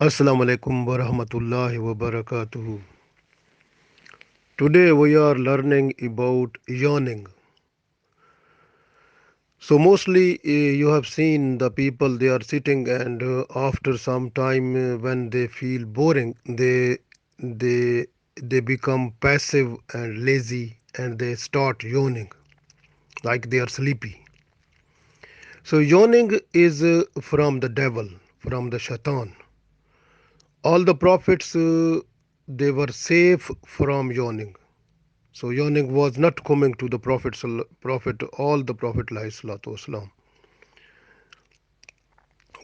Assalamu alaikum wa rahmatullahi wa barakatuhu. Today we are learning about yawning. So mostly you have seen the people they are sitting and after some time when they feel boring they they become passive and lazy and they start yawning like they are sleepy. So yawning is from the devil, from the shaitan. All the prophets they were safe from yawning. So yawning was not coming to the Prophet, all the Prophet ﷺ.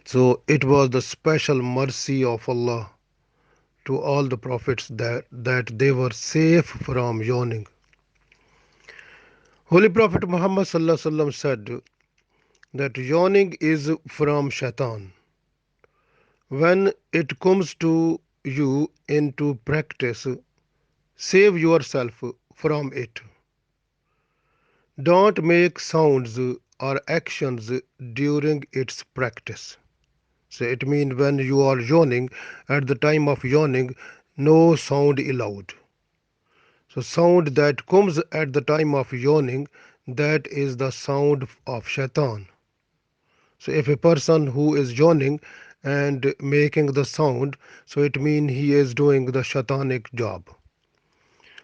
So it was the special mercy of Allah to all the prophets that they were safe from yawning. Holy Prophet Muhammad ﷺ said that yawning is from shaitan. When it comes to you into practice, save yourself from it. Don't make sounds or actions during its practice. So it means when you are yawning, at the time of yawning, no sound allowed. So sound that comes at the time of yawning, that is the sound of shaitan. So if a person who is yawning and making the sound, so it means he is doing the shaitanic job.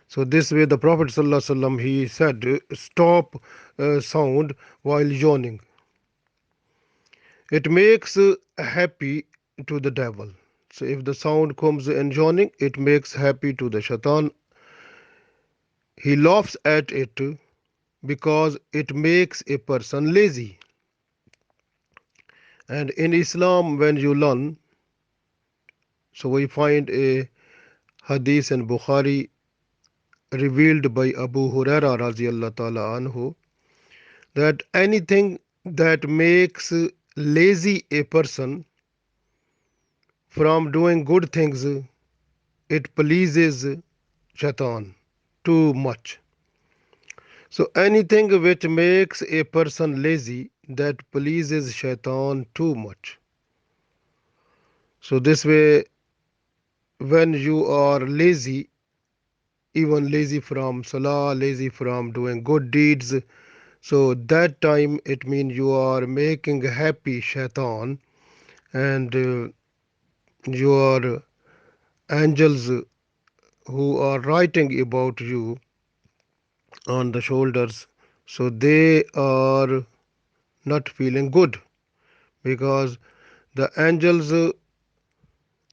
So this way the Prophet ﷺ, he said, stop sound while yawning. It makes happy to the devil. So if the sound comes in yawning, it makes happy to the shaitan. He laughs at it because it makes a person lazy. And in Islam, when you learn, so we find a hadith in Bukhari revealed by Abu Huraira radiallahu ta'ala anhu that anything that makes lazy a person from doing good things, it pleases shaitan too much. So anything which makes a person lazy, that pleases shaitan too much. So this way, when you are lazy, even lazy from salah, lazy from doing good deeds, so that time it means you are making happy shaitan, and your angels who are writing about you on the shoulders, so they are not feeling good because the angels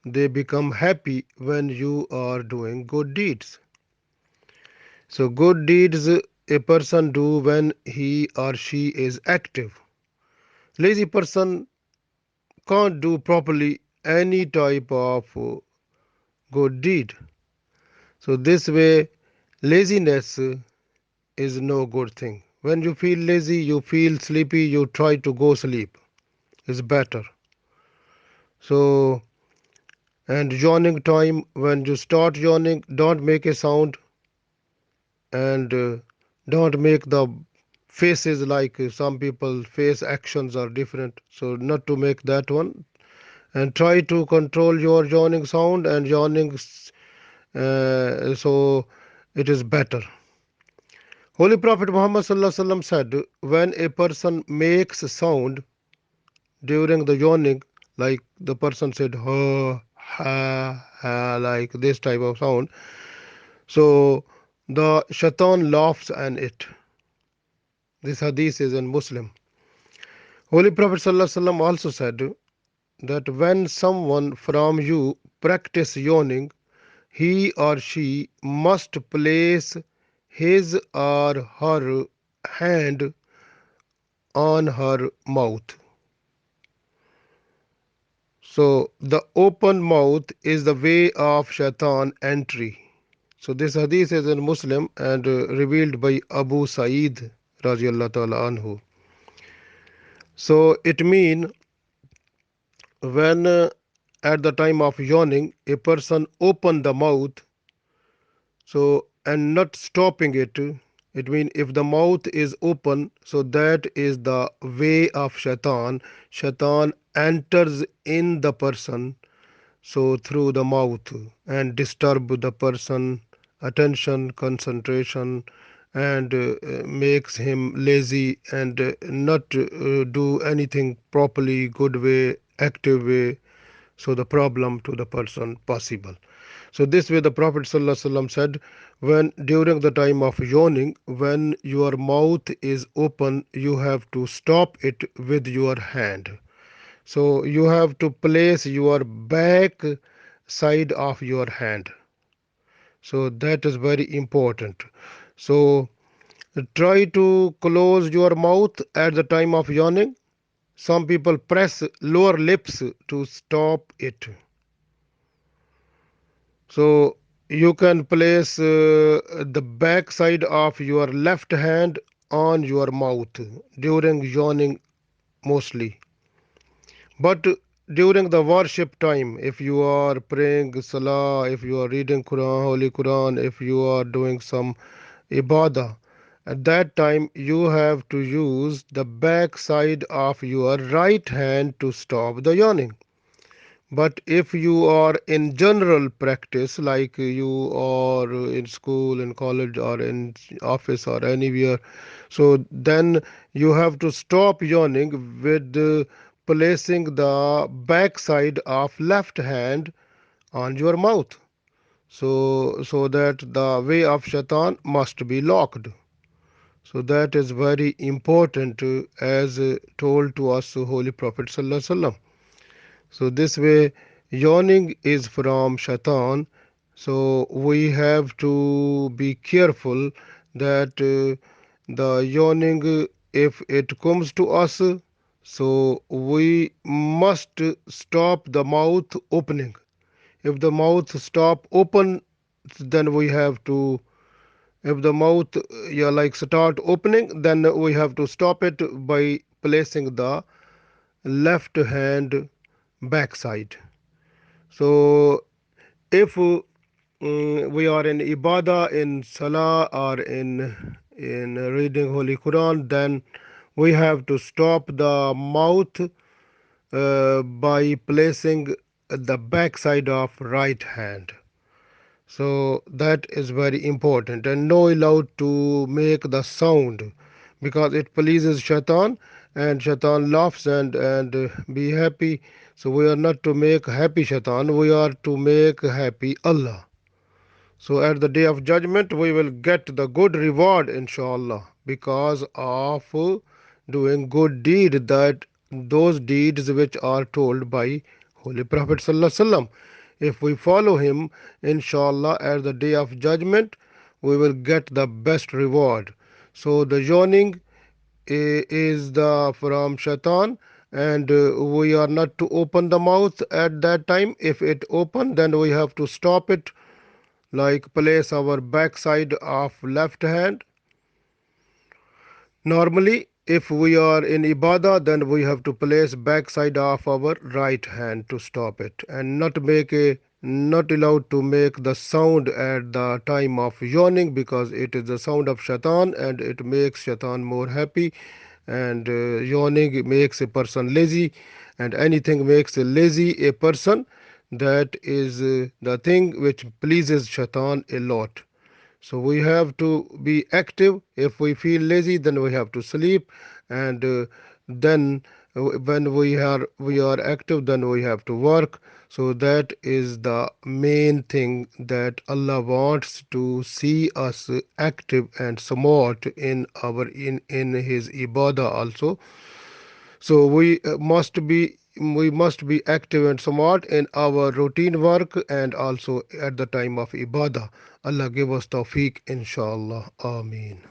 they become happy when you are doing good deeds. So good deeds a person do when he or she is active. Lazy person can't do properly any type of good deed. So this way laziness is no good thing. When you feel lazy, you feel sleepy, you try to go sleep. It's better. So and yawning time, when you start yawning, don't make a sound and don't make the faces like some people face actions are different, so not to make that one, and try to control your yawning sound and yawning so it is better. Holy Prophet Muhammad ﷺ said when a person makes a sound during the yawning, like the person said ha, like this type of sound, so the shaitan laughs at it. This hadith is in Muslim. Holy Prophet ﷺ also said that when someone from you practice yawning, he or she must place his or her hand on her mouth. So the open mouth is the way of shaitan entry. So this hadith is in Muslim and revealed by Abu Sa'id radiallahu ta'ala anhu. So it means when at the time of yawning a person open the mouth, so and not stopping it, it means if the mouth is open, so that is the way of shaitan. Shaitan enters in the person so through the mouth, and disturb the person attention concentration, and makes him lazy, and not do anything properly good way active way, so the problem to the person possible. So this way the Prophet ﷺ said, when during the time of yawning, when your mouth is open, you have to stop it with your hand. So you have to place your back side of your hand. So that is very important. So try to close your mouth at the time of yawning. Some people press lower lips to stop it. So you can place the back side of your left hand on your mouth during yawning mostly. But during the worship time, if you are praying Salah, if you are reading Quran, Holy Quran, if you are doing some Ibadah, at that time you have to use the back side of your right hand to stop the yawning. But if you are in general practice, like you are in school, in college, or in office, or anywhere, so then you have to stop yawning with placing the backside of left hand on your mouth. So that the way of shaitan must be locked. So that is very important, as told to us Holy Prophet Sallallahu Alaihi Wasallam. So this way, yawning is from shaitan. So we have to be careful that the yawning, if it comes to us, so we must stop the mouth opening. If the mouth stop open, then we have to. If the mouth, yeah, like start opening, then we have to stop it by placing the left hand backside. So if we are in ibadah, in salah, or in reading Holy Quran, then we have to stop the mouth by placing the backside of right hand. So that is very important, and no allowed to make the sound, because it pleases shaitan, and shaitan laughs and be happy. So we are not to make happy shaitan, we are to make happy Allah. So at the day of judgment, we will get the good reward, inshallah, because of doing good deed, that those deeds which are told by Holy Prophet Sallallahu Alaihi Wasallam. If we follow him, inshallah, at the day of judgment, we will get the best reward. So the yawning is the from shaitan, and we are not to open the mouth at that time. If it open, then we have to stop it, like place our backside of left hand. Normally, if we are in ibadah, then we have to place backside of our right hand to stop it, and not allowed to make the sound at the time of yawning, because it is the sound of shaitan and it makes shaitan more happy, and yawning makes a person lazy, and anything makes a lazy a person, that is the thing which pleases shaitan a lot. So we have to be active. If we feel lazy, then we have to sleep, and then when we are active, then we have to work. So that is the main thing, that Allah wants to see us active and smart in His ibadah also. So we must be active and smart in our routine work, and also at the time of ibadah. Allah give us tawfiq, inshallah. Ameen.